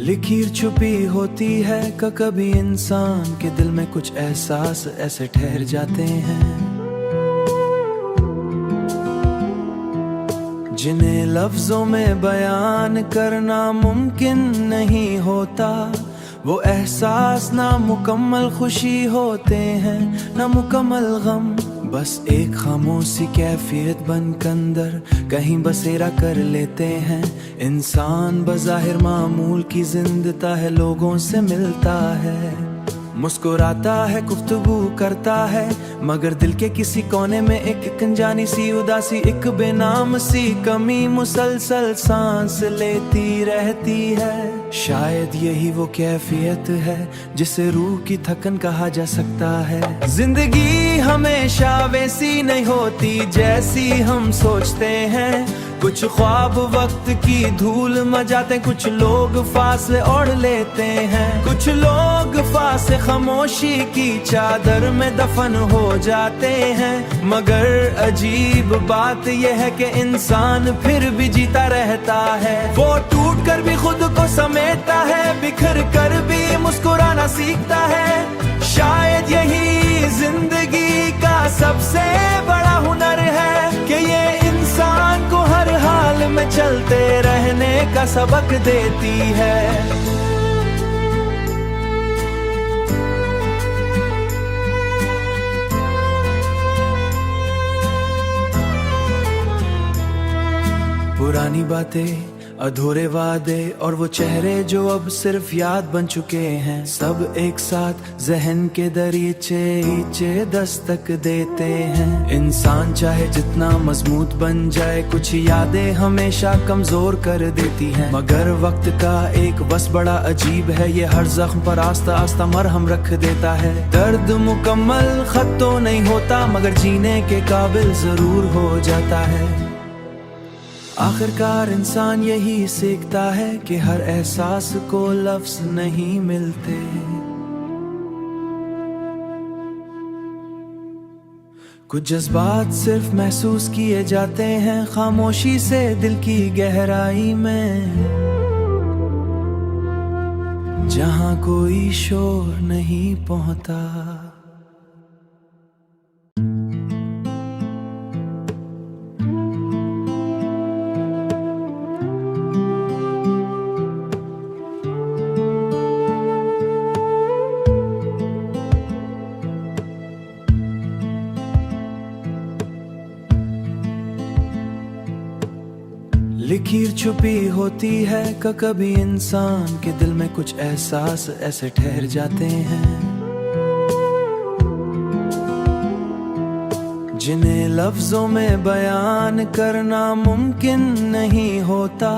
लकीर छुपी होती है कभी इंसान के दिल में कुछ एहसास ऐसे ठहर जाते हैं जिन्हें लफ्जों में बयान करना मुमकिन नहीं होता। वो एहसास ना मुकम्मल खुशी होते हैं ना मुकम्मल गम, बस एक खामोशी कैफियत बनकर अंदर कहीं बसेरा कर लेते हैं। इंसान बज़ाहिर मामूल की जिंदता है, लोगों से मिलता है, मुस्कुराता है, गुफ्तगू करता है, मगर दिल के किसी कोने में एक अनजानी सी उदासी, एक बेनाम सी कमी मुसलसल सांस लेती रहती है। शायद यही वो कैफियत है जिसे रूह की थकन कहा जा सकता है। जिंदगी हमेशा वैसी नहीं होती जैसी हम सोचते हैं, कुछ ख्वाब वक्त की धूल मचाते, कुछ लोग फासले ओढ़ लेते हैं, कुछ लोग फासले खामोशी की चादर में दफन हो जाते हैं। मगर अजीब बात यह है कि इंसान फिर भी जीता रहता है। वो टूट कर भी खुद को समेटता है, बिखर कर भी मुस्कुराना सीखता है। शायद यही जिंदगी का सबसे बड़ा हुनर है कि ये इंसान को हर हाल में चलते रहने का सबक देती है। पुरानी बातें, अधूरे वादे और वो चेहरे जो अब सिर्फ याद बन चुके हैं, सब एक साथ जहन के दरीचे दस्तक देते हैं। इंसान चाहे जितना मजबूत बन जाए, कुछ यादें हमेशा कमजोर कर देती हैं। मगर वक्त का एक बस बड़ा अजीब है, ये हर जख्म पर आस्ता आस्ता मरहम रख देता है। दर्द मुकम्मल खत्म तो नहीं होता, मगर जीने के काबिल जरूर हो जाता है। आखिरकार इंसान यही सीखता है कि हर एहसास को लफ्ज नहीं मिलते, कुछ जज्बात सिर्फ महसूस किए जाते हैं खामोशी से दिल की गहराई में, जहां कोई शोर नहीं पहुंचता। लकीर छुपी होती है कभी इंसान के दिल में कुछ एहसास ऐसे ठहर जाते हैं जिन्हें लफ्जों में बयान करना मुमकिन नहीं होता।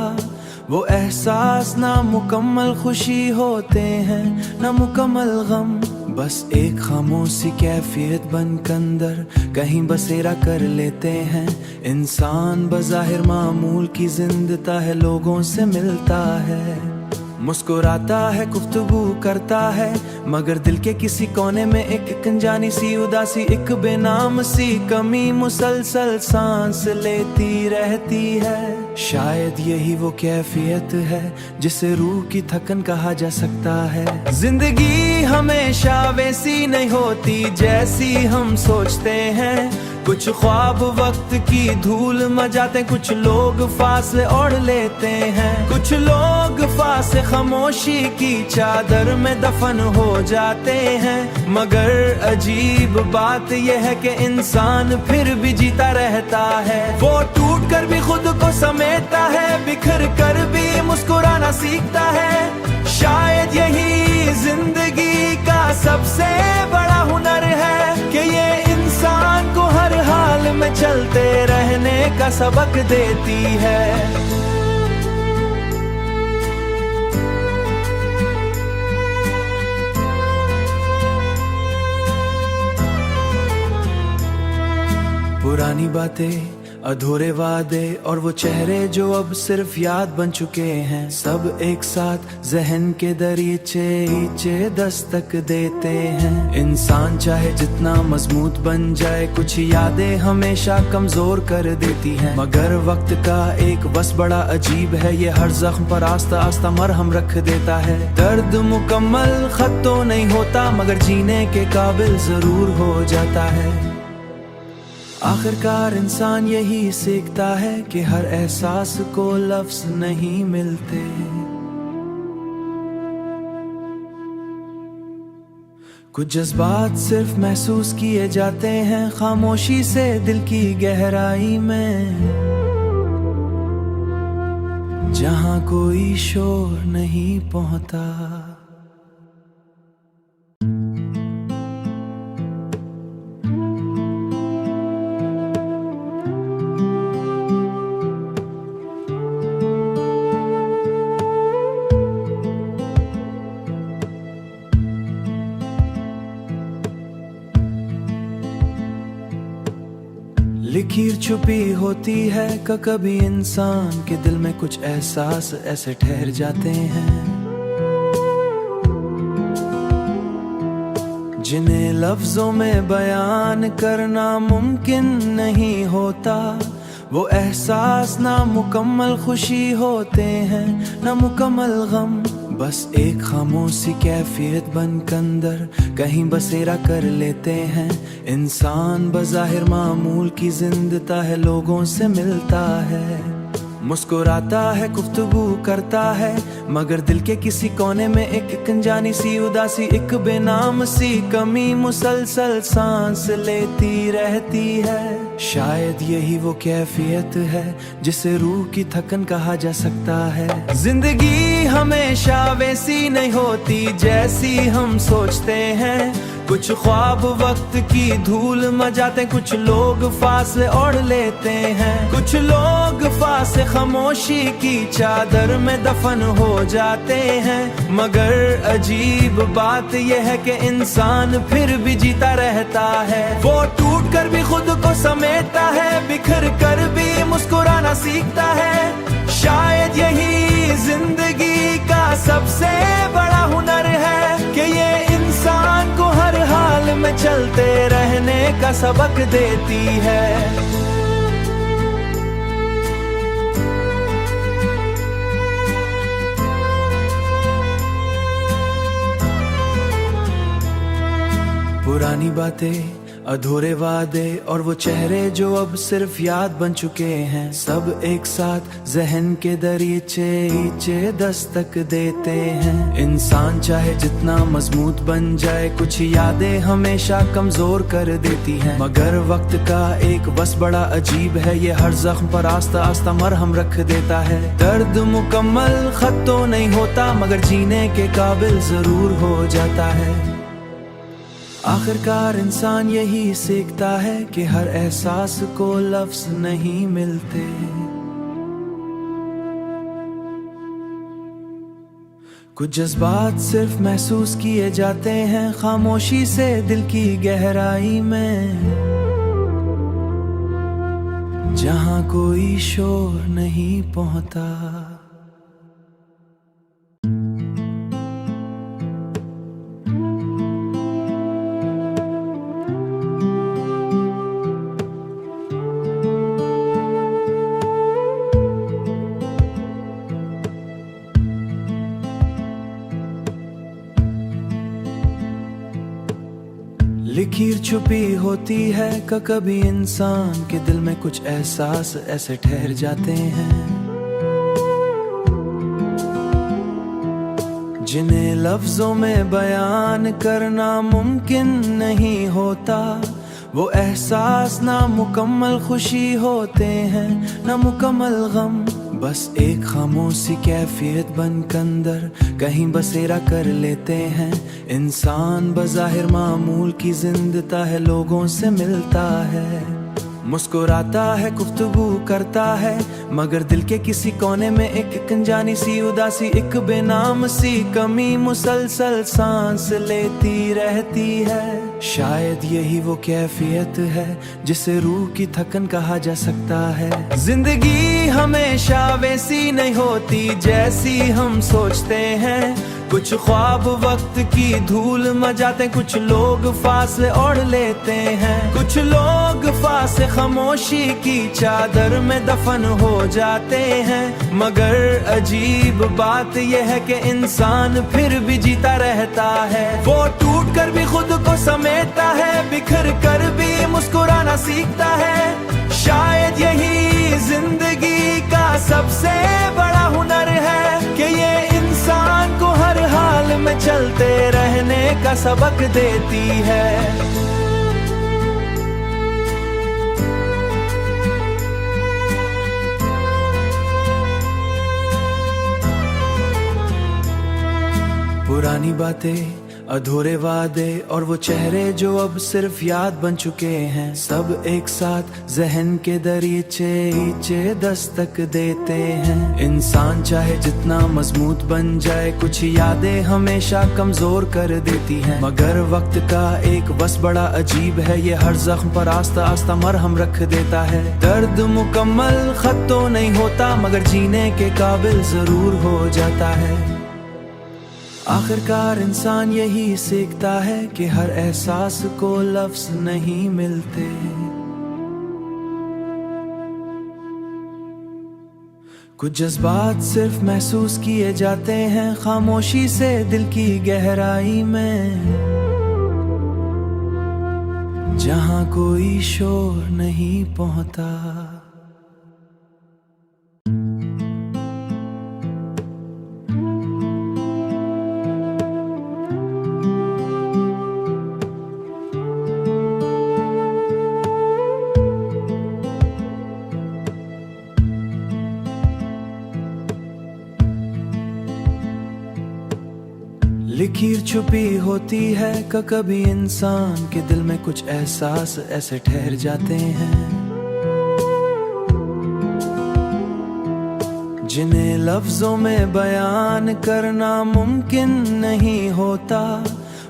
वो एहसास ना मुकम्मल खुशी होते हैं ना मुकम्मल गम, बस एक खामोशी कैफियत बनकर अंदर कहीं बसेरा कर लेते हैं। इंसान बज़ाहिर मामूल की जिंदता है, लोगों से मिलता है, मुस्कुराता है, गुफ्तगू करता है, मगर दिल के किसी कोने में एक अनजानी सी उदासी, एक बेनाम सी कमी मुसलसल सांस लेती रहती है। शायद यही वो कैफियत है जिसे रूह की थकन कहा जा सकता है। जिंदगी हमेशा वैसी नहीं होती जैसी हम सोचते हैं, कुछ ख्वाब वक्त की धूल मचाते, कुछ लोग फासले ओढ़ लेते हैं, कुछ लोग फासले खामोशी की चादर में दफन हो जाते हैं। मगर अजीब बात यह है कि इंसान फिर भी जीता रहता है। वो टूट कर भी खुद को समेटता है, बिखर कर भी मुस्कुराना सीखता है। शायद यही जिंदगी का सबसे बड़ा हुनर है कि ये इंसान को हर हाल में चलते रहने का सबक देती है। पुरानी बातें, अधूरे वादे और वो चेहरे जो अब सिर्फ याद बन चुके हैं, सब एक साथ जहन के दरीचे नीचे दस्तक देते हैं। इंसान चाहे जितना मजबूत बन जाए, कुछ यादें हमेशा कमजोर कर देती हैं। मगर वक्त का एक बस बड़ा अजीब है, ये हर जख्म पर आस्ता आस्ता मरहम रख देता है। दर्द मुकम्मल खत्म तो नहीं होता, मगर जीने के काबिल जरूर हो जाता है। आखिरकार इंसान यही सीखता है कि हर एहसास को लफ्ज नहीं मिलते। कुछ जज्बात सिर्फ महसूस किए जाते हैं खामोशी से दिल की गहराई में, जहां कोई शोर नहीं पहुंचता। लकीर छुपी होती है कभी इंसान के दिल में, कुछ एहसास ऐसे ठहर जाते हैं जिन्हें लफ्जों में बयान करना मुमकिन नहीं होता। वो एहसास ना मुकम्मल खुशी होते हैं, ना मुकम्मल गम, बस एक खामोशी कैफियत बनकर अंदर कहीं बसेरा कर लेते हैं। इंसान बज़ाहिर मामूल की जिंदता है, लोगों से मिलता है, मुस्कुराता है, गुफ्तगू करता है, मगर दिल के किसी कोने में एक अनजानी सी उदासी, एक बेनाम सी कमी मुसलसल सांस लेती रहती है। शायद यही वो कैफियत है जिसे रूह की थकन कहा जा सकता है। जिंदगी हमेशा वैसी नहीं होती जैसी हम सोचते हैं, कुछ ख्वाब वक्त की धूल मचाते, कुछ लोग फासले ओढ़ लेते हैं, कुछ लोग फासले खामोशी की चादर में दफन हो जाते हैं। मगर अजीब बात यह है कि इंसान फिर भी जीता रहता है। वो टूट कर भी खुद को समेटता है, बिखर कर भी मुस्कुराना सीखता है। शायद यही जिंदगी का सबसे बड़ा हुनर है कि ये इंसान को हर हाल में चलते रहने का सबक देती है। पुरानी बातें, अधूरे वादे और वो चेहरे जो अब सिर्फ याद बन चुके हैं, सब एक साथ जहन के दरीचे नीचे दस्तक देते हैं। इंसान चाहे जितना मजबूत बन जाए, कुछ यादें हमेशा कमजोर कर देती हैं। मगर वक्त का एक बस बड़ा अजीब है, ये हर जख्म पर आस्ता आस्ता मरहम रख देता है। दर्द मुकम्मल खत्म तो नहीं होता, मगर जीने के काबिल जरूर हो जाता है। आखिरकार इंसान यही सीखता है कि हर एहसास को लफ्ज नहीं मिलते। कुछ जज्बात सिर्फ महसूस किए जाते हैं खामोशी से दिल की गहराई में, जहां कोई शोर नहीं पहुंचता। लकीर छुपी होती है कभी इंसान के दिल में, कुछ एहसास ऐसे ठहर जाते हैं जिन्हें लफ्जों में बयान करना मुमकिन नहीं होता। वो एहसास ना मुकम्मल खुशी होते हैं, ना मुकम्मल गम, बस एक खामोशी कैफियत बनकर अंदर कहीं बसेरा कर लेते हैं। इंसान बज़ाहिर मामूल की जिंदता है, लोगों से मिलता है, मुस्कुराता है, गुफ्तगू करता है, मगर दिल के किसी कोने में एक अनजानी सी उदासी, एक बेनाम सी कमी मुसलसल सांस लेती रहती है। शायद यही वो कैफियत है जिसे रूह की थकन कहा जा सकता है। जिंदगी हमेशा वैसी नहीं होती जैसी हम सोचते हैं। कुछ ख्वाब वक्त की धूल मचाते, कुछ लोग फासले ओढ़ लेते हैं। कुछ लोग फासले खामोशी की चादर में दफन हो जाते हैं। मगर अजीब बात यह है कि इंसान फिर भी जीता रहता है। वो टूट कर भी खुद को समेटता है, बिखर कर भी मुस्कुराना सीखता है। शायद यही जिंदगी का सबसे बड़ा हुनर है कि ये इंसान को हर हाल में चलते रहने का सबक देती है। पुरानी बातें, अधूरे वादे और वो चेहरे जो अब सिर्फ याद बन चुके हैं, सब एक साथ जहन के दरीचे दस्तक देते हैं। इंसान चाहे जितना मजबूत बन जाए, कुछ यादें हमेशा कमजोर कर देती हैं। मगर वक्त का एक बस बड़ा अजीब है, ये हर जख्म पर आस्ता आस्ता मरहम रख देता है। दर्द मुकम्मल खत्म तो नहीं होता, मगर जीने के काबिल जरूर हो जाता है। आखिरकार इंसान यही सीखता है कि हर एहसास को लफ्ज नहीं मिलते। कुछ जज्बात सिर्फ महसूस किए जाते हैं खामोशी से दिल की गहराई में, जहां कोई शोर नहीं पहुंचता। लकीर छुपी होती है कभी इंसान के दिल में, कुछ एहसास ऐसे ठहर जाते हैं जिन्हें लफ्जों में बयान करना मुमकिन नहीं होता।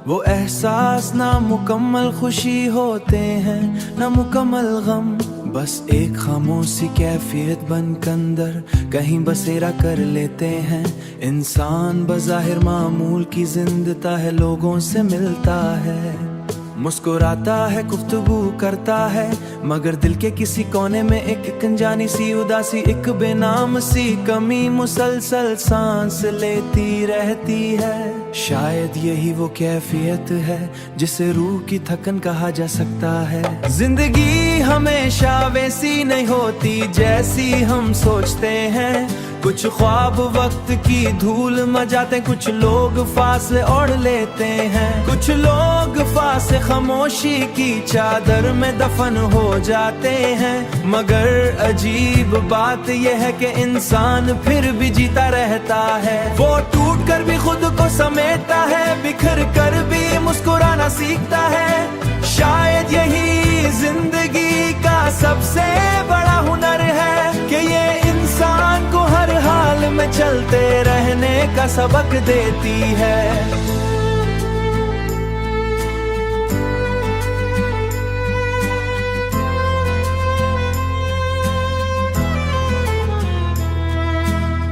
वो एहसास ना मुकम्मल खुशी होते हैं, ना मुकम्मल गम। बस एक खामोशी कैफियत बनकर अंदर कहीं बसेरा कर लेते हैं। इंसान बज़ाहिर मामूल की जिंदता है, लोगों से मिलता है, मुस्कुराता है, गुफ्तगू करता है, मगर दिल के किसी कोने में एक अनजानी सी उदासी, एक बेनाम सी कमी मुसलसल सांस लेती रहती है। शायद यही वो कैफियत है जिसे रूह की थकन कहा जा सकता है। जिंदगी हमेशा वैसी नहीं होती जैसी हम सोचते हैं। कुछ ख्वाब वक्त की धूल मचाते, कुछ लोग फासले ओढ़ लेते हैं। कुछ लोग फासले खामोशी की चादर में दफन हो जाते हैं। मगर अजीब बात यह है कि इंसान फिर भी जीता रहता है। वो टूट कर भी खुद को समेटता है, बिखर कर भी मुस्कुराना सीखता है। शायद यही जिंदगी का सबसे बड़ा हुनर है कि ये इंसान को हर हाल में चलते रहने का सबक देती है।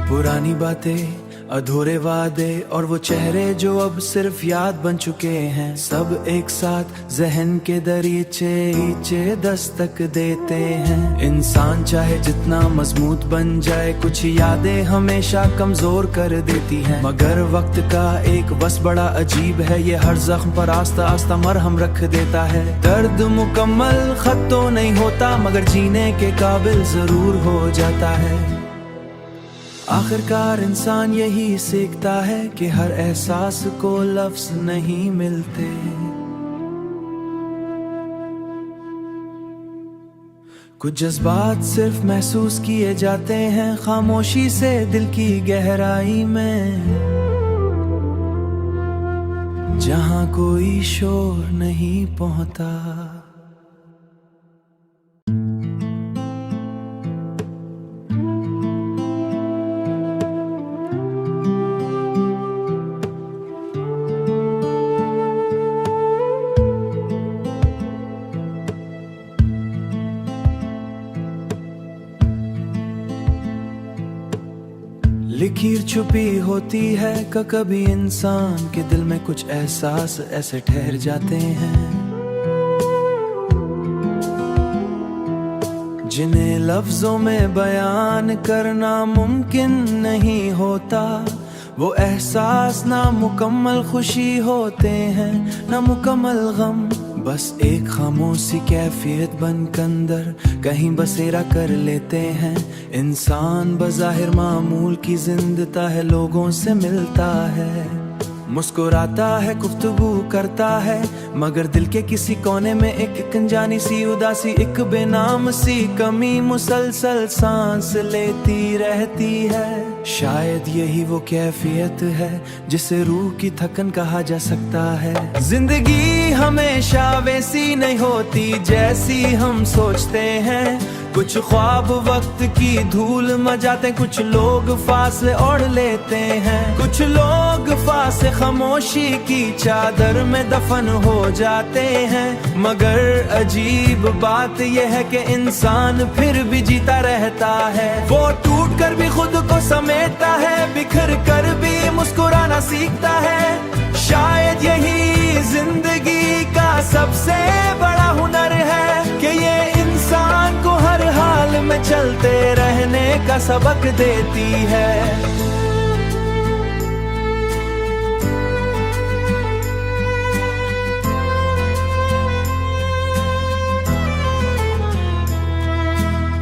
पुरानी बातें, अधूरे वादे और वो चेहरे जो अब सिर्फ याद बन चुके हैं, सब एक साथ जहन के दरीचे दस्तक देते हैं। इंसान चाहे जितना मजबूत बन जाए, कुछ यादें हमेशा कमजोर कर देती हैं। मगर वक्त का एक बस बड़ा अजीब है, ये हर जख्म पर आस्ता आस्ता मरहम रख देता है। दर्द मुकम्मल खत्म तो नहीं होता, मगर जीने के काबिल जरूर हो जाता है। आखिरकार इंसान यही सीखता है कि हर एहसास को लफ्ज नहीं मिलते। कुछ जज्बात सिर्फ महसूस किए जाते हैं खामोशी से दिल की गहराई में, जहां कोई शोर नहीं पहुंचता। लकीर छुपी होती है कभी इंसान के दिल में कुछ एहसास ऐसे ठहर जाते हैं जिन्हें लफ्जों में बयान करना मुमकिन नहीं होता। वो एहसास ना मुकम्मल खुशी होते हैं ना मुकम्मल गम, बस एक खामोशी कैफियत बनकर अंदर कहीं बसेरा कर लेते हैं। इंसान बज़ाहिर मामूल की जिंदता है, लोगों से मिलता है, मुस्कुराता है, गुफ्तगू करता है, मगर दिल के किसी कोने में एक अनजानी सी उदासी, एक बेनाम सी कमी मुसलसल सांस लेती रहती है। शायद यही वो कैफियत है जिसे रूह की थकन कहा जा सकता है। जिंदगी हमेशा वैसी नहीं होती जैसी हम सोचते हैं, कुछ ख्वाब वक्त की धूल मचाते, कुछ लोग फासले ओढ़ लेते हैं, कुछ लोग फासले खामोशी की चादर में दफन हो जाते हैं। मगर अजीब बात यह है कि इंसान फिर भी जीता रहता है। वो टूट कर भी खुद को समेटता है, बिखर कर भी मुस्कुराना सीखता है। शायद यही जिंदगी का सबसे बड़ा हुनर है कि ये इंसान को हर हाल में चलते रहने का सबक देती है।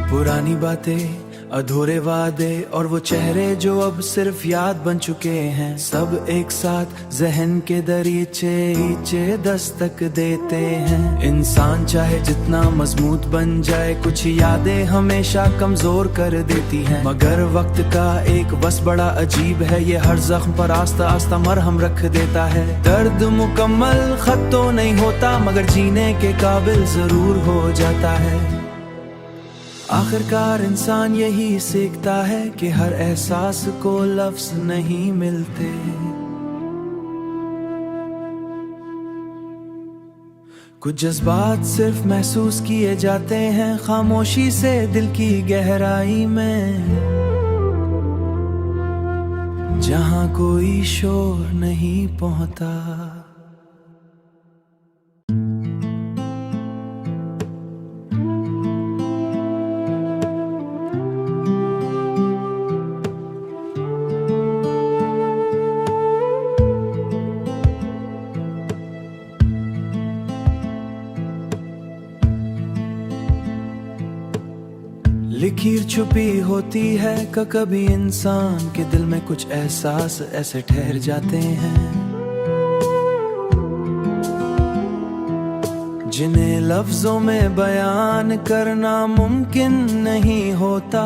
पुरानी बातें, अधूरे वादे और वो चेहरे जो अब सिर्फ याद बन चुके हैं, सब एक साथ जहन के दरीचे नीचे दस्तक देते हैं। इंसान चाहे जितना मजबूत बन जाए, कुछ यादें हमेशा कमजोर कर देती हैं। मगर वक्त का एक बस बड़ा अजीब है, ये हर जख्म पर आस्ता आस्ता मरहम रख देता है। दर्द मुकम्मल खत्म तो नहीं होता, मगर जीने के काबिल जरूर हो जाता है। आखिरकार इंसान यही सीखता है कि हर एहसास को लफ्ज नहीं मिलते, कुछ जज्बात सिर्फ महसूस किए जाते हैं खामोशी से दिल की गहराई में, जहां कोई शोर नहीं पहुंचता। लकीर छुपी होती है कभी इंसान के दिल में कुछ एहसास ऐसे ठहर जाते हैं जिन्हें लफ्जों में बयान करना मुमकिन नहीं होता।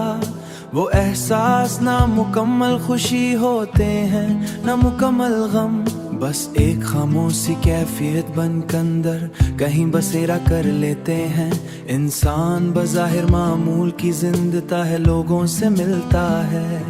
वो एहसास ना मुकम्मल खुशी होते हैं ना मुकम्मल गम, बस एक खामोशी कैफियत बनकर अंदर कहीं बसेरा कर लेते हैं। इंसान बज़ाहिर मामूल की जिंदता है, लोगों से मिलता है,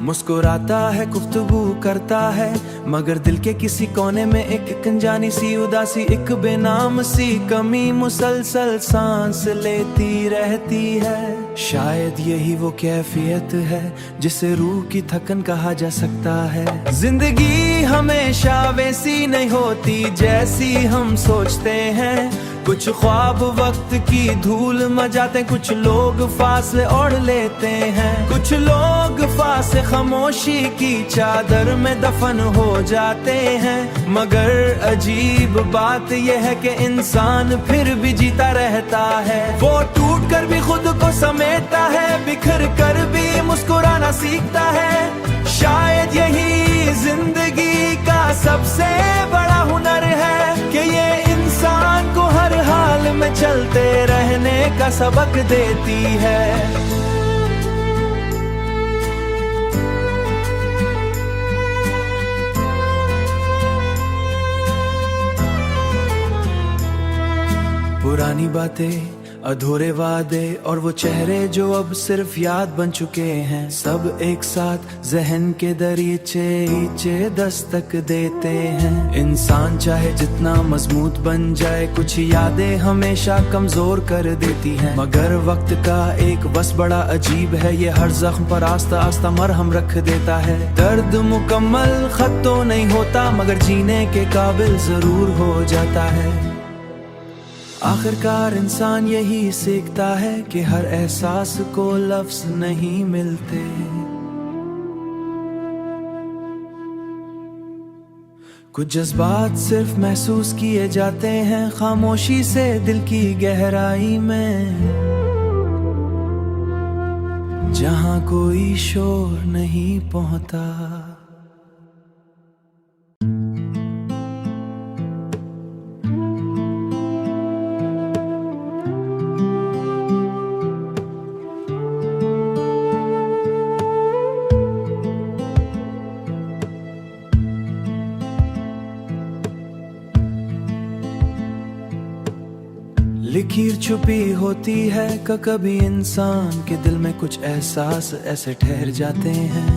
मुस्कुराता है, गुफ्तगू करता है, मगर दिल के किसी कोने में एक अनजानी सी उदासी, एक बेनाम सी कमी मुसलसल सांस लेती रहती है। शायद यही वो कैफियत है जिसे रूह की थकन कहा जा सकता है। जिंदगी हमेशा वैसी नहीं होती जैसी हम सोचते हैं, कुछ ख्वाब वक्त की धूल मचाते, कुछ लोग फासले ओढ़ लेते हैं, कुछ लोग फासले खामोशी की चादर में दफन हो जाते हैं। मगर अजीब बात यह है कि इंसान फिर भी जीता रहता है। वो टूट कर भी खुद को समेटता है, बिखर कर भी मुस्कुराना सीखता है। शायद यही जिंदगी का सबसे बड़ा हुनर है कि ये इंसान को हर हाल में चलते रहने का सबक देती है। पुरानी बातें, अधूरे वादे और वो चेहरे जो अब सिर्फ याद बन चुके हैं, सब एक साथ जहन के दरीचे नीचे दस्तक देते हैं। इंसान चाहे जितना मजबूत बन जाए, कुछ यादें हमेशा कमजोर कर देती हैं। मगर वक्त का एक बस बड़ा अजीब है, ये हर जख्म पर आस्ता आस्ता मरहम रख देता है। दर्द मुकम्मल खत्म तो नहीं होता, मगर जीने के काबिल जरूर हो जाता है। आखिरकार इंसान यही सीखता है कि हर एहसास को लफ्ज नहीं मिलते। कुछ जज्बात सिर्फ महसूस किए जाते हैं, खामोशी से दिल की गहराई में, जहां कोई शोर नहीं पहुंचता। लकीर छुपी होती है कभी इंसान के दिल में, कुछ एहसास ऐसे ठहर जाते हैं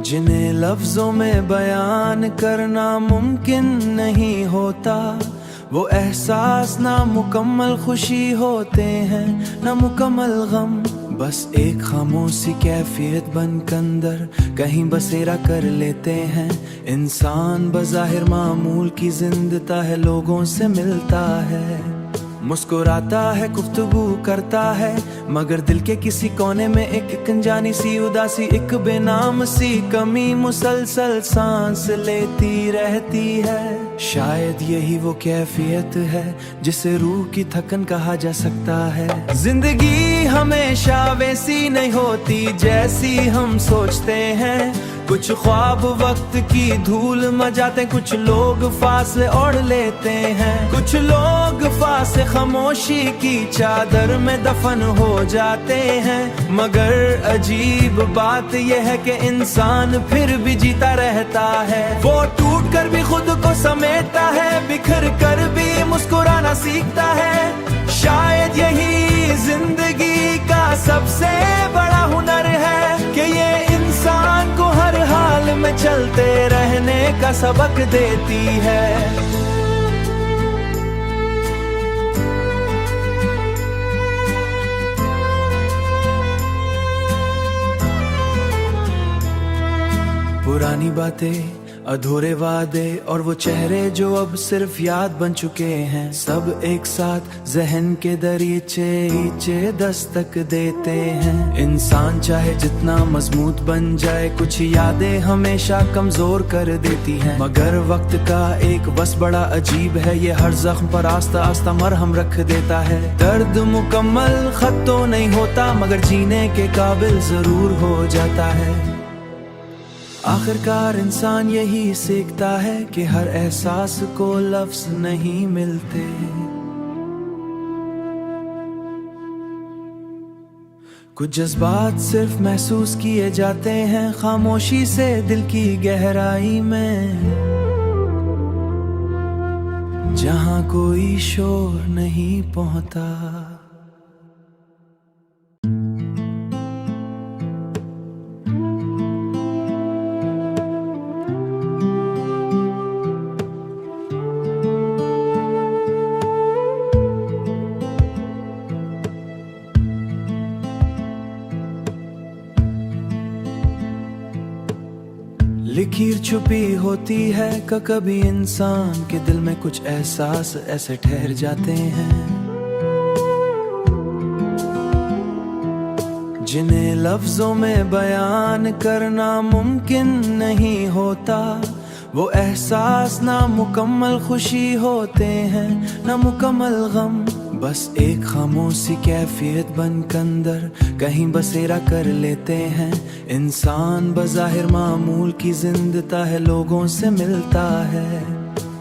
जिन्हें लफ्जों में बयान करना मुमकिन नहीं होता। वो एहसास ना मुकम्मल खुशी होते हैं, ना मुकम्मल गम, बस एक खामोशी कैफियत बनकर अंदर कहीं बसेरा कर लेते हैं। इंसान बज़ाहिर मामूल की जिंदता है, लोगों से मिलता है, मुस्कुराता है, गुफ्तगू करता है, मगर दिल के किसी कोने में एक अनजानी सी उदासी, एक बेनाम सी कमी मुसलसल सांस लेती रहती है। शायद यही वो कैफियत है जिसे रूह की थकन कहा जा सकता है। जिंदगी हमेशा वैसी नहीं होती जैसी हम सोचते हैं, कुछ ख्वाब वक्त की धूल मचाते, कुछ लोग फासले ओढ़ लेते हैं, कुछ लोग फासले खामोशी की चादर में दफन हो जाते हैं। मगर अजीब बात यह है कि इंसान फिर भी जीता रहता है। वो टूट कर भी खुद को समेटता है, बिखर कर भी मुस्कुराना सीखता है। शायद यही जिंदगी का सबसे बड़ा हुनर है कि ये इंसान को हर हाल में चलते रहने का सबक देती है। पुरानी बातें, अधूरे वादे और वो चेहरे जो अब सिर्फ याद बन चुके हैं, सब एक साथ जहन के दरीचे नीचे दस्तक देते हैं। इंसान चाहे जितना मजबूत बन जाए, कुछ यादें हमेशा कमजोर कर देती हैं। मगर वक्त का एक बस बड़ा अजीब है, ये हर जख्म पर आस्ता आस्ता मरहम रख देता है। दर्द मुकम्मल खत्म तो नहीं होता, मगर जीने के काबिल जरूर हो जाता है। आखिरकार इंसान यही सीखता है कि हर एहसास को लफ्ज नहीं मिलते। कुछ जज्बात सिर्फ महसूस किए जाते हैं, खामोशी से दिल की गहराई में, जहां कोई शोर नहीं पहुंचता। लकीर छुपी होती है कभी इंसान के दिल में, कुछ एहसास ऐसे ठहर जाते हैं जिन्हें लफ्जों में बयान करना मुमकिन नहीं होता। वो एहसास ना मुकम्मल खुशी होते हैं, ना मुकम्मल गम, बस एक खामोशी कैफियत बनकर अंदर कहीं बसेरा कर लेते हैं। इंसान बज़ाहिर मामूल की जिंदता है, लोगों से मिलता है,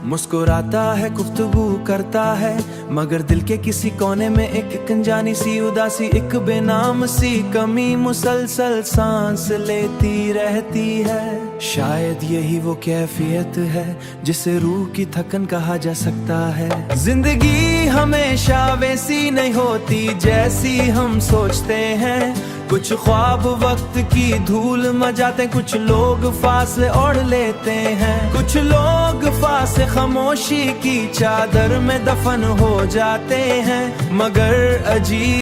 मुस्कुराता है, गुफ्तगू करता है, मगर दिल के किसी कोने में एक अनजानी सी उदासी, एक बेनाम सी कमी मुसलसल सांस लेती रहती है। शायद यही वो कैफियत है जिसे रूह की थकन कहा जा सकता है। जिंदगी हमेशा वैसी नहीं होती जैसी हम सोचते हैं। कुछ ख्वाब वक्त की धूल मचाते, कुछ लोग फासले ओढ़ लेते हैं। कुछ लोग फासले खामोशी की चादर में दफन हो जाते हैं। मगर अजीब